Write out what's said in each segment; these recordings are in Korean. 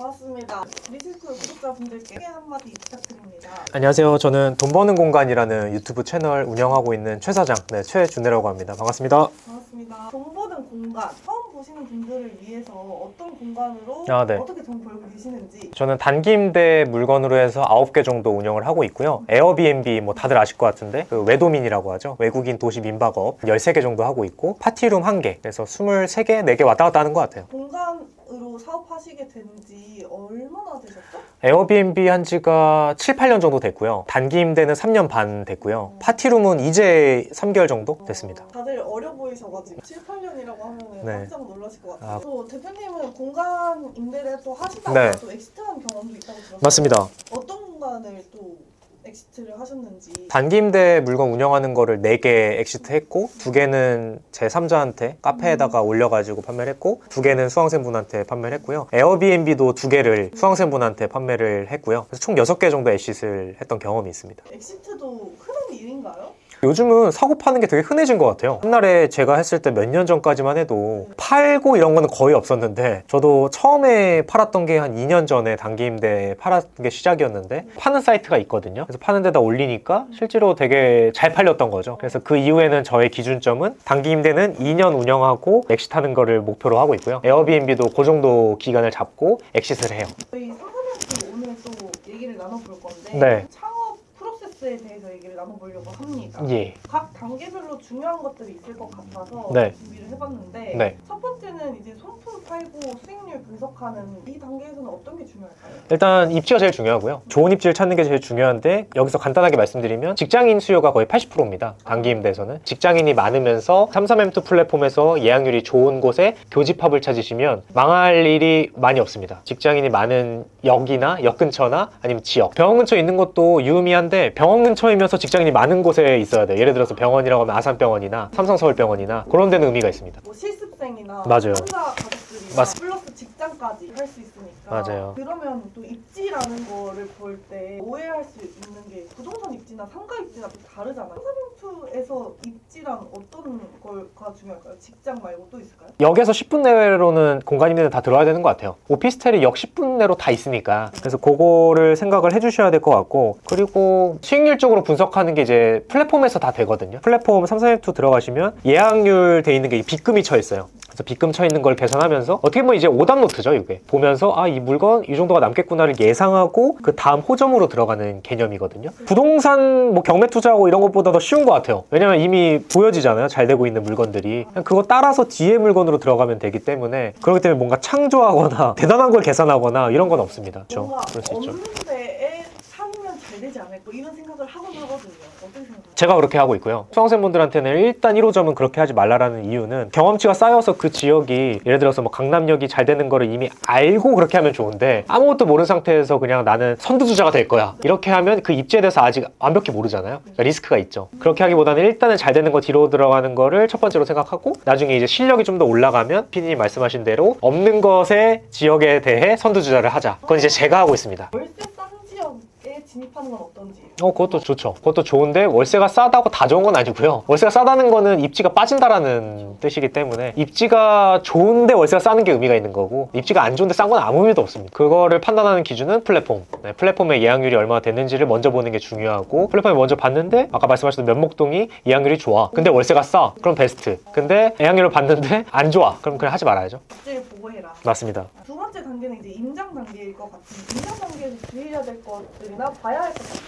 반갑습니다. 리스크 구독자분들께 소개 한마디 부탁드립니다. 안녕하세요. 저는 돈 버는 공간이라는 유튜브 채널 운영하고 있는 최 사장, 최준혜라고 합니다. 반갑습니다. 반갑습니다. 돈 버는 공간, 처음 보시는 분들을 위해서 어떤 공간으로 네. 어떻게 돈 벌고 계시는지. 저는 단기 임대 물건으로 해서 9개 정도 운영을 하고 있고요. 에어비앤비 뭐 다들 아실 것 같은데 그 외도민이라고 하죠. 외국인 도시 민박업 13개 정도 하고 있고 파티룸 1개, 그래서 23개, 4개 왔다 갔다 하는 것 같아요. 공간으로 사업하시게 된 지 얼마나 되셨죠? 에어비앤비 한 지가 7, 8년 정도 됐고요. 단기 임대는 3년 반 됐고요. 파티룸은 이제 3개월 정도 됐습니다. 다들 어려 보이셔가지고 7, 8년이라고 하면 네. 깜짝 놀라실 것 같아요. 또 대표님은 공간 임대를 또 하시다가 네. 또 엑시트한 경험도 있다고 들었어요. 맞습니다. 어떤 공간을 또 엑시트를 하셨는지. 단기 임대 물건 운영하는 거를 4개 엑시트 했고 2개는 제 3자한테 카페에다가 올려가지고 판매를 했고 2개는 수강생분한테 판매를 했고요. 에어비앤비도 2개를 수강생분한테 판매를 했고요. 그래서 총 6개 정도 엑시트를 했던 경험이 있습니다. 엑시트도 흔한 일인가요? 요즘은 사고 파는 게 되게 흔해진 것 같아요. 옛날에 제가 했을 때 몇 년 전까지만 해도 팔고 이런 거는 거의 없었는데, 저도 처음에 팔았던 게 한 2년 전에 단기 임대 팔았던 게 시작이었는데, 파는 사이트가 있거든요. 그래서 파는 데다 올리니까 실제로 되게 잘 팔렸던 거죠. 그래서 그 이후에는 저의 기준점은 단기 임대는 2년 운영하고 엑시트하는 거를 목표로 하고 있고요. 에어비앤비도 그 정도 기간을 잡고 엑시트를 해요. 저희 상담원님 오늘 또 얘기를 나눠볼 건데 네. 창업 프로세스에 대해서 얘기를 나눠보려고 합니다. 예. 각 단계별로 중요한 것들이 있을 것 같아서 네. 준비를 해봤는데 네. 첫 번째는 이제 손품 팔고 수익률 분석하는 이 단계에서는 어떤 게 중요할까요? 일단 입지가 제일 중요하고요. 좋은 입지를 찾는 게 제일 중요한데, 여기서 간단하게 말씀드리면 직장인 수요가 거의 80%입니다. 단기 임대에서는. 직장인이 많으면서 33M2 플랫폼에서 예약률이 좋은 곳에 교집합을 찾으시면 망할 일이 많이 없습니다. 직장인이 많은 역이나 역 근처나 아니면 지역. 병원 근처에 있는 것도 유의미한데, 병원 근처이면서 직장인이 많은 곳에 있어야 돼요. 예를 들어서 병원이라고 하면 아산병원이나 삼성서울병원이나 그런 데는 의미가 있습니다. 뭐 실습생이나 맞아요. 환자 가족들이나 맞습니다. 플러스 직장까지 할 수 있으니까. 맞아요. 그러면 또 입지라는 거를 볼 때 오해할 수 있는 게 부동산 입지나 상가 입지가 또 다르잖아요. 상가민투에서 입지랑 어떤 걸가 중요할까요? 직장 말고 또 있을까요? 역에서 10분 내로는 공간 임대는 다 들어와야 되는 것 같아요. 오피스텔이 역 10분 내로 다 있으니까. 그래서 그거를 생각을 해주셔야 될 것 같고, 그리고 수익률적으로 분석하는 게 이제 플랫폼에서 다 되거든요. 플랫폼 33M2 들어가시면 예약률 돼 있는 게 빗금이 쳐 있어요. 그래서 빗금 쳐 있는 걸 계산하면서 어떻게 보면 이제 오답 노트죠. 이게 보면서 이 물건 이 정도가 남겠구나를 예상하고 그 다음 호점으로 들어가는 개념이거든요. 부동산 뭐 경매 투자하고 이런 것보다 더 쉬운 것 같아요. 왜냐면 이미 보여지잖아요. 잘 되고 있는 물건들이. 그냥 그거 따라서 뒤에 물건으로 들어가면 되기 때문에, 그렇기 때문에 뭔가 창조하거나 대단한 걸 계산하거나 이런 건 없습니다. 그렇죠? 뭔가 그럴 수 있죠. 없는 데에 사면 잘 되지 않을까 이런 생각을 하곤 하거든요. 어떻게 생각하세요? 제가 그렇게 하고 있고요. 수강생분들한테는 일단 1호점은 그렇게 하지 말라라는 이유는, 경험치가 쌓여서 그 지역이, 예를 들어서 뭐 강남역이 잘 되는 거를 이미 알고 그렇게 하면 좋은데, 아무것도 모르는 상태에서 그냥 나는 선두주자가 될 거야 이렇게 하면 그 입지에 대해서 아직 완벽히 모르잖아요. 그러니까 리스크가 있죠. 그렇게 하기보다는 일단은 잘 되는 거 뒤로 들어가는 거를 첫 번째로 생각하고, 나중에 이제 실력이 좀 더 올라가면 피디님 말씀하신 대로 없는 것의 지역에 대해 선두주자를 하자. 그건 이제 제가 하고 있습니다. 월세 싼 지역에 진입하는 건 어떤지. 그것도 좋죠. 그것도 좋은데, 월세가 싸다고 다 좋은 건 아니고요. 월세가 싸다는 거는 입지가 빠진다라는 뜻이기 때문에, 입지가 좋은데 월세가 싸는 게 의미가 있는 거고, 입지가 안 좋은데 싼 건 아무 의미도 없습니다. 그거를 판단하는 기준은 플랫폼. 플랫폼의 예약률이 얼마나 됐는지를 먼저 보는 게 중요하고, 플랫폼을 먼저 봤는데 아까 말씀하셨던 면목동이 예약률이 좋아. 근데 월세가 싸. 그럼 베스트. 근데 예약률을 봤는데 안 좋아. 그럼 그냥 하지 말아야죠. 입지를 보고 해라. 맞습니다. 두 번째 단계는 이제 임장 단계일 것 같은데, 임장 단계에서 주의해야 될 것들이나 봐야 할 것들.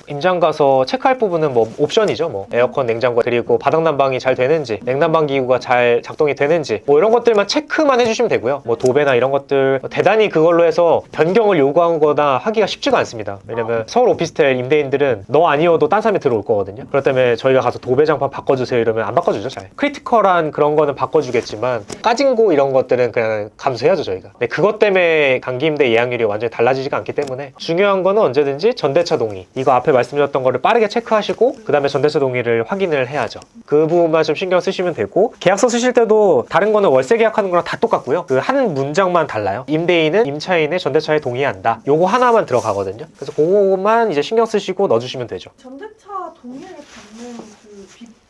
임장 가서 체크할 부분은 뭐 옵션이죠. 뭐 에어컨, 냉장고, 그리고 바닥 난방이 잘 되는지, 냉난방 기구가 잘 작동이 되는지, 뭐 이런 것들만 체크만 해주시면 되고요. 뭐 도배나 이런 것들 대단히 그걸로 해서 변경을 요구하거나 하기가 쉽지가 않습니다. 왜냐면 서울 오피스텔 임대인들은 너 아니어도 딴 사람이 들어올 거거든요. 그렇기 때문에 저희가 가서 도배 장판 바꿔주세요 이러면 안 바꿔주죠. 잘 크리티컬한 그런 거는 바꿔주겠지만, 까진 거 이런 것들은 그냥 감수해야죠 저희가. 근데 그것 때문에 단기 임대 예약률이 완전히 달라지지가 않기 때문에, 중요한 거는 언제든지 전대차 동의, 이거 앞에 말씀드렸던 거를 빠르게 체크하시고 그 다음에 전대차 동의를 확인을 해야죠. 그 부분만 좀 신경 쓰시면 되고, 계약서 쓰실 때도 다른 거는 월세 계약하는 거랑 다 똑같고요. 그 한 문장만 달라요. 임대인은 임차인의 전대차에 동의한다. 요거 하나만 들어가거든요. 그래서 그거만 이제 신경 쓰시고 넣어주시면 되죠. 전대차 동의를 받는 그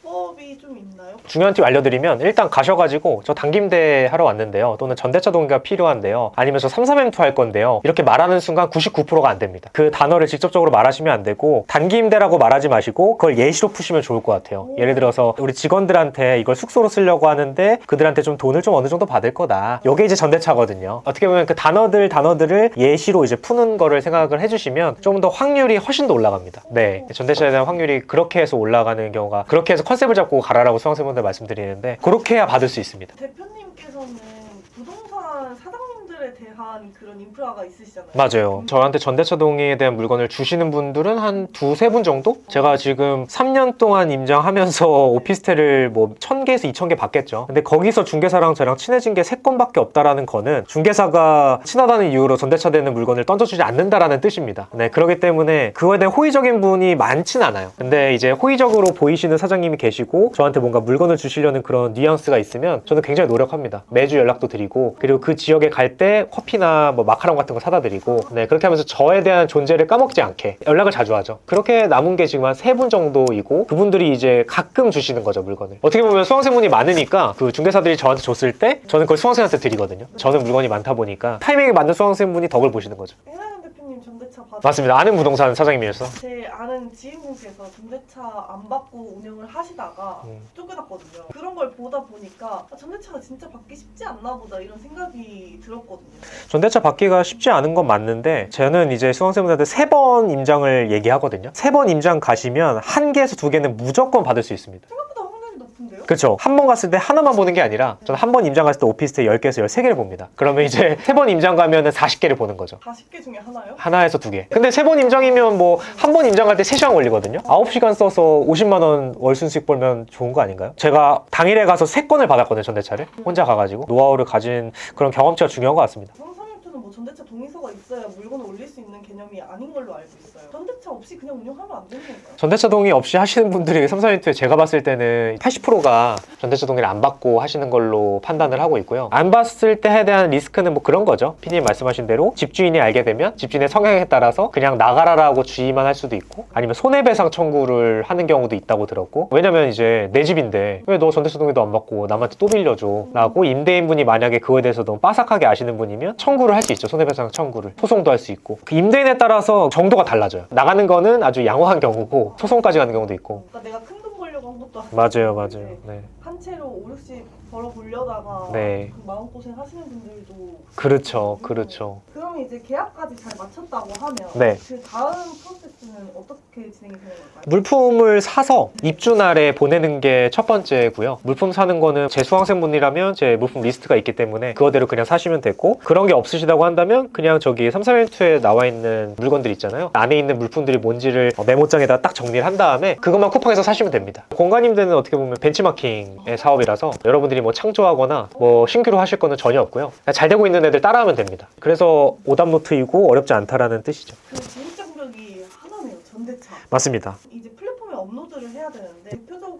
요법이 좀 있나요? 중요한 팁 알려드리면 일단 가셔가지고 저 단김대 하러 왔는데요, 또는 전대차 동기가 필요한데요, 아니면 저 33M2 할 건데요, 이렇게 말하는 순간 99%가 안 됩니다. 그 단어를 직접적으로 말하시면 안 되고 단김대라고 말하지 마시고 그걸 예시로 푸시면 좋을 것 같아요. 예를 들어서 우리 직원들한테 이걸 숙소로 쓰려고 하는데 그들한테 좀 돈을 좀 어느 정도 받을 거다, 이게 이제 전대차거든요. 어떻게 보면 그 단어들을 예시로 이제 푸는 거를 생각을 해주시면 좀 더 확률이 훨씬 더 올라갑니다. 네, 전대차에 대한 확률이 그렇게 해서 올라가는 경우가, 그렇게 해서 컨셉을 잡고 가라라고 수강생분들 말씀드리는데, 그렇게 해야 받을 수 있습니다. 대표님께서는 부동산 사장님들에 대한 그런 인프라가 있으시잖아요. 맞아요. 저한테 전대차 동의에 대한 물건을 주시는 분들은 한 두세 분 정도? 제가 지금 3년 동안 임장하면서 오피스텔을 뭐 1000개에서 2000개 받겠죠. 근데 거기서 중개사랑 저랑 친해진 게 3건밖에 없다라는 거는 중개사가 친하다는 이유로 전대차 되는 물건을 던져주지 않는다라는 뜻입니다. 네, 그렇기 때문에 그거에 대한 호의적인 분이 많진 않아요. 근데 이제 호의적으로 보이시는 사장님이 계시고 저한테 뭔가 물건을 주시려는 그런 뉘앙스가 있으면 저는 굉장히 노력합니다. 매주 연락도 드리고, 그리고 그 지역에 갈 때 커피나 뭐 마카롱 같은 거 사다 드리고, 네, 그렇게 하면서 저에 대한 존재를 까먹지 않게 연락을 자주 하죠. 그렇게 남은 게 지금 한 3분 정도이고, 그분들이 이제 가끔 주시는 거죠, 물건을. 어떻게 보면 수강생분이 많으니까 그 중개사들이 저한테 줬을 때 저는 그걸 수강생한테 드리거든요. 저는 물건이 많다 보니까 타이밍에 맞는 수강생분이 덕을 보시는 거죠. 해나연 대표님 전대차 받으 맞습니다. 아는 부동산 사장님이었어. 제 아는 지인분께서 전대차 안 받고 운영을 하시다가 쫓겨났거든요. 그런 걸 보다 보니까 전대차가 진짜 받기 쉽지 않나 보다 이런 생각이 들었거든요. 전대차 받기가 쉽지 않은 건 맞는데, 저는 이제 수강생분들한테 3번 임장을 얘기하거든요. 3번 임장 가시면 1개에서 2개는 무조건 받을 수 있습니다. 생각보다 확률이 높은데요? 그렇죠. 한 번 갔을 때 하나만 보는 게 아니라, 저는 한 번 임장 갔을 때 오피스텔 10개에서 13개를 봅니다. 그러면 이제 3번 임장 가면은 40개를 보는 거죠. 40개 중에 하나요? 하나에서 2개. 근데 3번 임장이면 뭐 한 번 임장 갈 때 3시간 걸리거든요. 9시간 써서 50만 원 월순 수익 벌면 좋은 거 아닌가요? 제가 당일에 가서 3건을 받았거든요, 전대차를. 혼자 가가지고. 노하우를 가진 그런 경험치가 중요한 것 같습니다. 상상일투는 뭐 전대차 동의서가 있어야 물건을 올릴 수 있는 개념이 아닌 걸로 알고 있어요. 전대차 없이 그냥 운영하면 안 되는 건가요? 전대차 동의 없이 하시는 분들이 33인투에 제가 봤을 때는 80%가 전대차 동의를 안 받고 하시는 걸로 판단을 하고 있고요. 안 봤을 때에 대한 리스크는 뭐 그런 거죠. 피디님 말씀하신 대로 집주인이 알게 되면 집주인의 성향에 따라서 그냥 나가라라고 주의만 할 수도 있고, 아니면 손해배상 청구를 하는 경우도 있다고 들었고, 왜냐면 이제 내 집인데 왜 너 전대차 동의도 안 받고 남한테 또 빌려줘 라고 임대인분이 만약에 그거에 대해서 너무 빠삭하게 아시는 분이면 청구를 할 수 있죠. 손해배상 청구를. 소송도 할 수 있고. 그 임대인에 따라서 정도가 달라져요. 나가는 거는 아주 양호한 경우고 소송까지 가는 경우도 있고. 그러니까 내가 큰 돈 벌려고 한 것도 아니고 맞아요. 네. 한 채로 5, 60 벌어보려다가 네. 그 마음고생 하시는 분들도 그렇죠. 그러면 이제 계약까지 잘 마쳤다고 하면 네. 그 다음 프로세스는 어떻게 진행이 되는 걸까요? 물품을 사서 입주 날에 보내는 게 첫 번째고요. 물품 사는 거는 제 수강생분이라면 제 물품 리스트가 있기 때문에 그거대로 그냥 사시면 되고, 그런 게 없으시다고 한다면 그냥 저기 3312에 나와 있는 물건들 있잖아요. 안에 있는 물품들이 뭔지를 메모장에다 딱 정리를 한 다음에 그것만 쿠팡에서 사시면 됩니다. 공간임대는 어떻게 보면 벤치마킹의 사업이라서 여러분들이 뭐 창조하거나 뭐 신규로 하실 거는 전혀 없고요. 그냥 잘 되고 있는 애들 따라하면 됩니다. 그래서 오답노트이고 어렵지 않다라는 뜻이죠. 그 진입장벽이 하나네요. 전대차. 맞습니다. 이제 플랫폼에 업로드를 해야 되는데 대표적으로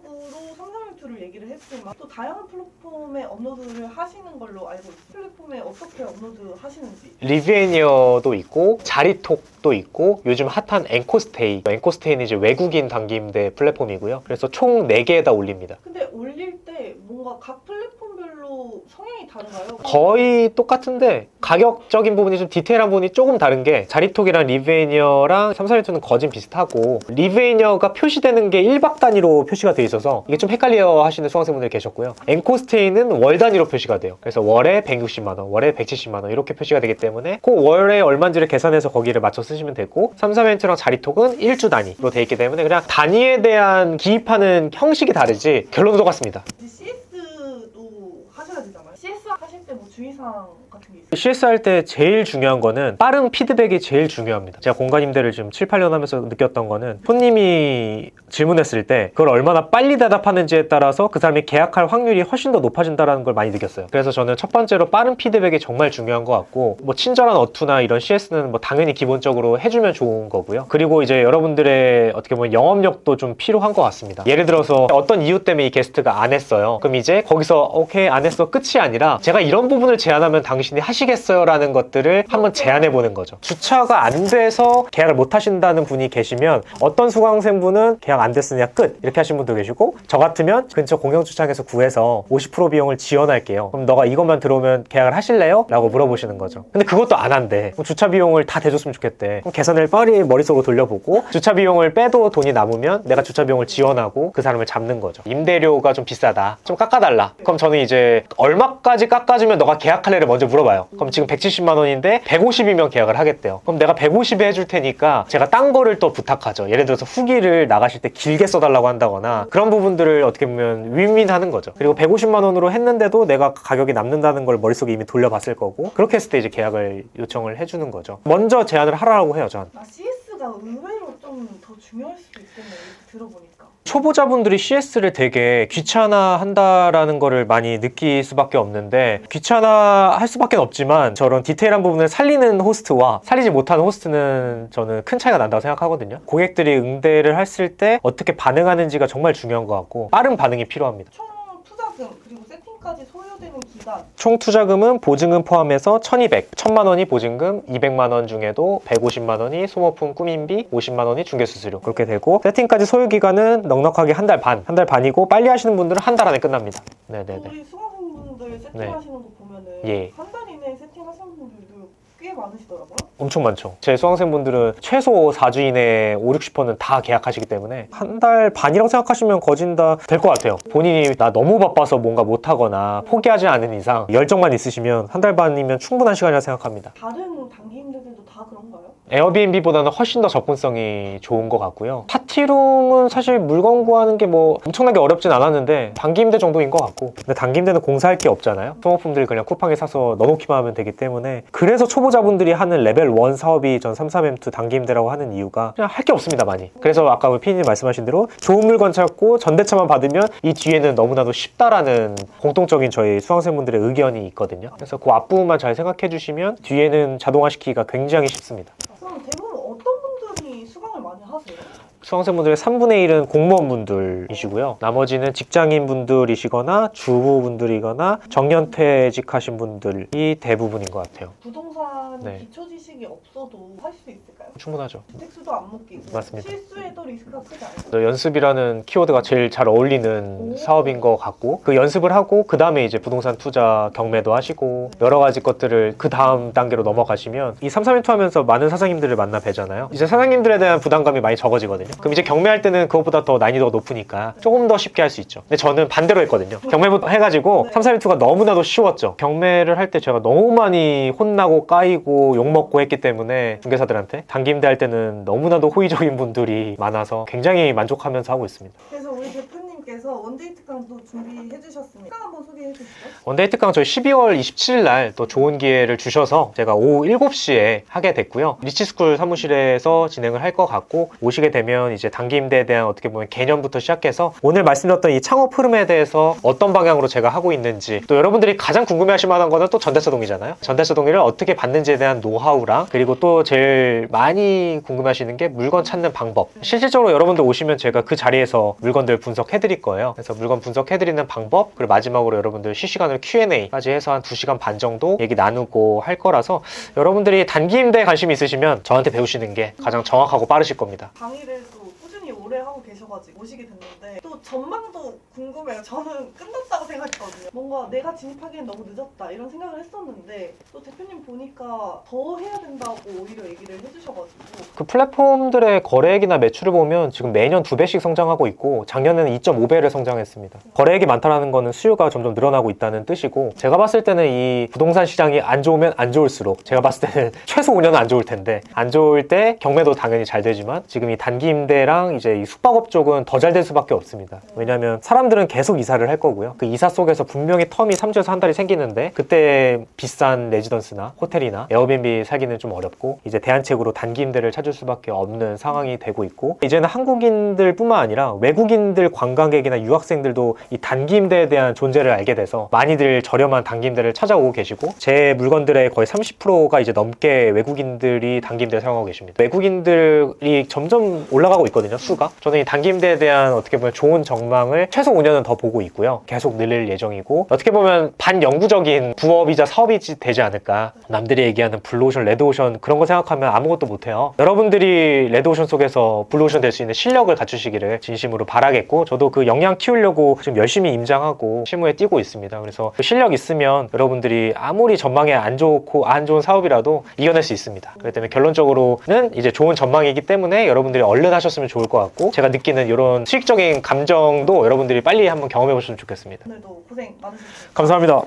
상상일투를 얘기를 했지만 또 다양한 플랫폼에 업로드를 하시는 걸로 알고 있어요. 플랫폼에 어떻게 업로드 하시는지. 리뷰애니어도 있고 자리톡도 있고, 요즘 핫한 앵코스테이. 앵코스테이는 이제 외국인 단기임대 플랫폼이고요. 그래서 총 4개에다 올립니다. 근데 올릴 때 뭔가 각 플랫폼별로 성향이 다른가요? 거의 똑같은데 가격적인 부분이 좀 디테일한 부분이 조금 다른 게, 자리톡이랑 리브애니어랑 3312는 거진 비슷하고, 리브애니어가 표시되는 게 1박 단위로 표시가 돼 있어서 이게 좀 헷갈려 하시는 수강생분들이 계셨고요. 앵코스테이는 월 단위로 표시가 돼요. 그래서 월에 160만 원, 월에 170만 원 이렇게 표시가 되기 때문에 그 월에 얼마인지를 계산해서 거기를 맞춰 쓰시면 되고, 3312랑 자리톡은 1주 단위로 돼 있기 때문에 그냥 단위에 대한 기입하는 형식이 다르지 결론은 똑같습니다. CS도 하셔야 되잖아요. CS 하실 때 뭐 주의사항 같은 게 있어요? CS 할 때 제일 중요한 거는 빠른 피드백이 제일 중요합니다. 제가 공간임대를 지금 7, 8년 하면서 느꼈던 거는, 손님이 질문했을 때 그걸 얼마나 빨리 대답하는지에 따라서 그 사람이 계약할 확률이 훨씬 더 높아진다는 걸 많이 느꼈어요. 그래서 저는 첫 번째로 빠른 피드백이 정말 중요한 것 같고, 뭐 친절한 어투나 이런 CS는 뭐 당연히 기본적으로 해주면 좋은 거고요. 그리고 이제 여러분들의 어떻게 보면 영업력도 좀 필요한 것 같습니다. 예를 들어서 어떤 이유 때문에 이 게스트가 안 했어요. 그럼 이제 거기서 오케이 안 했어 끝이 아니라, 제가 이런 부분을 제안하면 당신 당신이 하시겠어요? 라는 것들을 한번 제안해 보는 거죠. 주차가 안 돼서 계약을 못 하신다는 분이 계시면 어떤 수강생분은 계약 안 됐으냐 끝 이렇게 하신 분도 계시고, 저 같으면 근처 공영주차장에서 구해서 50% 비용을 지원할게요. 그럼 너가 이것만 들어오면 계약을 하실래요? 라고 물어보시는 거죠. 근데 그것도 안 한대. 그럼 주차 비용을 다 대줬으면 좋겠대. 그럼 계산을 빨리 머릿속으로 돌려보고 주차 비용을 빼도 돈이 남으면 내가 주차 비용을 지원하고 그 사람을 잡는 거죠. 임대료가 좀 비싸다, 좀 깎아달라. 그럼 저는 이제 얼마까지 깎아주면 너가 계약할래를 먼저 물어봐요. 그럼 지금 170만 원인데 150이면 계약을 하겠대요. 그럼 내가 150에 해줄 테니까 제가 딴 거를 또 부탁하죠. 예를 들어서 후기를 나가실 때 길게 써달라고 한다거나 그런 부분들을 어떻게 보면 윈윈하는 거죠. 그리고 150만 원으로 했는데도 내가 가격이 남는다는 걸 머릿속에 이미 돌려봤을 거고, 그렇게 했을 때 이제 계약을 요청을 해주는 거죠. 먼저 제안을 하라고 해요, 전. CS가 의외로 좀 더 중요할 수도 있겠네요. 이렇게 들어보니까. 초보자분들이 CS를 되게 귀찮아한다라는 거를 많이 느낄 수밖에 없는데, 귀찮아할 수밖에 없지만 저런 디테일한 부분을 살리는 호스트와 살리지 못하는 호스트는 저는 큰 차이가 난다고 생각하거든요. 고객들이 응대를 했을 때 어떻게 반응하는지가 정말 중요한 것 같고, 빠른 반응이 필요합니다. 총 투자금 그리고 세팅까지 소요되는 기간, 총 투자금은 보증금 포함해서 1200, 1000만 원이 보증금, 200만 원 중에도 150만 원이 소모품 꾸민비, 50만 원이 중개수수료, 그렇게 되고, 세팅까지 소요 기간은 넉넉하게 한 달 반이고, 빨리 하시는 분들은 한 달 안에 끝납니다. 네네네. 우리 수강생분들 세팅하시는 거 보면은 예. 한 달 이내에 세팅하시는 분들도 꽤 많으시더라고요. 엄청 많죠. 제 수강생분들은 최소 4주 이내에 50~60%는 다 계약하시기 때문에 한 달 반이라고 생각하시면 거진다 될 것 같아요. 본인이 나 너무 바빠서 뭔가 못하거나 포기하지 않은 이상 열정만 있으시면 한 달 반이면 충분한 시간이라고 생각합니다. 다른 단기 임대들도 다 그런가요? 에어비앤비보다는 훨씬 더 접근성이 좋은 것 같고요. 파티룸은 사실 물건 구하는 게 뭐 엄청나게 어렵진 않았는데 단기 임대 정도인 것 같고, 근데 단기 임대는 공사할 게 없잖아요. 소모품들 그냥 쿠팡에 사서 넣어놓기만 하면 되기 때문에, 그래서 초보자분들이 하는 레벨 1 사업이 전 33M2 단기 임대라고 하는 이유가 그냥 할 게 없습니다, 많이. 그래서 아까 우리 피디님 말씀하신 대로 좋은 물건 찾고 전대차만 받으면 이 뒤에는 너무나도 쉽다라는 공통적인 저희 수강생분들의 의견이 있거든요. 그래서 그 앞부분만 잘 생각해 주시면 뒤에는 자동화시키기가 굉장히 쉽습니다. 그럼 대부분 어떤 분들이 수강을 많이 하세요? 수강생분들의 3분의 1은 공무원분들이시고요. 나머지는 직장인분들이시거나 주부분들이거나 정년퇴직하신 분들이 대부분인 것 같아요. 부동산 네. 기초 지식이 없어도 할 수 있을까요? 충분하죠. 택수도 안 묶이고 맞습니다. 실수에도 리스크가 크지 않아요. 연습이라는 키워드가 제일 잘 어울리는 사업인 것 같고, 그 연습을 하고 그 다음에 이제 부동산 투자 경매도 하시고 여러 가지 것들을 그 다음 단계로 넘어가시면, 이 33M2 하면서 많은 사장님들을 만나 뵈잖아요. 이제 사장님들에 대한 부담감이 많이 적어지거든요. 그럼 이제 경매할 때는 그것보다 더 난이도가 높으니까 조금 더 쉽게 할 수 있죠. 근데 저는 반대로 했거든요. 경매부터 해가지고 33M2가 너무나도 쉬웠죠. 경매를 할 때 제가 너무 많이 혼나고 까이고 욕먹고 했기 때문에 중개사들한테, 단기 임대할 때는 너무나도 호의적인 분들이 많아서 굉장히 만족하면서 하고 있습니다. 그래서 우리 대표님께서 원데이트 강도 준비해 주셨으니까 한번 소개해 주시죠. 원데이트 강 저희 12월 27일 날 또 좋은 기회를 주셔서 제가 오후 7시에 하게 됐고요. 리치스쿨 사무실에서 진행을 할 것 같고, 오시게 되면 이제 단기 임대에 대한 어떻게 보면 개념부터 시작해서 오늘 말씀드렸던 이 창업 흐름에 대해서 어떤 방향으로 제가 하고 있는지, 또 여러분들이 가장 궁금해하실 만한 거는 또 전대차 동의잖아요. 전대차 동의를 어떻게 받는지에 대한 노하우랑, 그리고 또 제일 많이 궁금해하시는 게 물건 찾는 방법. 실질적으로 여러분들 오시면 제가 그 자리에서 물건들 분석해 드릴 거예요. 그래서 물건 분석해 드리는 방법, 그리고 마지막으로 여러분들 실시간으로 Q&A까지 해서 한 2시간 반 정도 얘기 나누고 할 거라서, 여러분들이 단기 임대에 관심이 있으시면 저한테 배우시는 게 가장 정확하고 빠르실 겁니다. 강의를 또 꾸준히 오래 하고 계셔가지고 오시게 됐는데, 또 전망도 궁금해요. 저는 끝났다고 생각했거든요. 뭔가 내가 진입하기엔 너무 늦었다 이런 생각을 했었는데, 또 대표님 보니까 더 해야 된다고 오히려 얘기를 해주셔가지고. 그 플랫폼들의 거래액이나 매출을 보면 지금 매년 2배씩 성장하고 있고, 작년에는 2.5배를 성장했습니다. 거래액이 많다는 거는 수요가 점점 늘어나고 있다는 뜻이고, 제가 봤을 때는 이 부동산 시장이 안 좋으면 안 좋을수록, 제가 봤을 때는 최소 5년은 안 좋을 텐데, 안 좋을 때 경매도 당연히 잘 되지만 지금 이 단기 임대랑 이제 이 숙박업 쪽은 더 잘 될 수밖에 없습니다. 왜냐하면 사람들은 계속 이사를 할 거고요. 그 이사 속에서 분명히 텀이 3주에서 한 달이 생기는데, 그때 비싼 레지던스나 호텔이나 에어비앤비 살기는 좀 어렵고, 이제 대안책으로 단기 임대를 찾을 수밖에 없는 상황이 되고 있고, 이제는 한국인들 뿐만 아니라 외국인들 관광객이나 유학생들도 이 단기 임대에 대한 존재를 알게 돼서 많이들 저렴한 단기 임대를 찾아오고 계시고, 제 물건들의 거의 30%가 이제 넘게 외국인들이 단기 임대를 사용하고 계십니다. 외국인들이 점점 올라가고 있거든요, 수가. 저는 이 단기 전기임대에 대한 어떻게 보면 좋은 전망을 최소 5년은 더 보고 있고요. 계속 늘릴 예정이고 어떻게 보면 반영구적인 부업이자 사업이지 되지 않을까. 남들이 얘기하는 블루오션, 레드오션 그런 거 생각하면 아무것도 못해요. 여러분들이 레드오션 속에서 블루오션 될 수 있는 실력을 갖추시기를 진심으로 바라겠고 저도 그 역량 키우려고 지금 열심히 임장하고 실무에 뛰고 있습니다. 그래서 그 실력 있으면 여러분들이 아무리 전망에 안 좋고 안 좋은 사업이라도 이겨낼 수 있습니다. 그렇기 때문에 결론적으로는 이제 좋은 전망이기 때문에 여러분들이 얼른 하셨으면 좋을 것 같고 제가 느끼는 이런 수익적인 감정도 여러분들이 빨리 한번 경험해 보셨으면 좋겠습니다. 오늘도 고생 많으셨습니다. 감사합니다.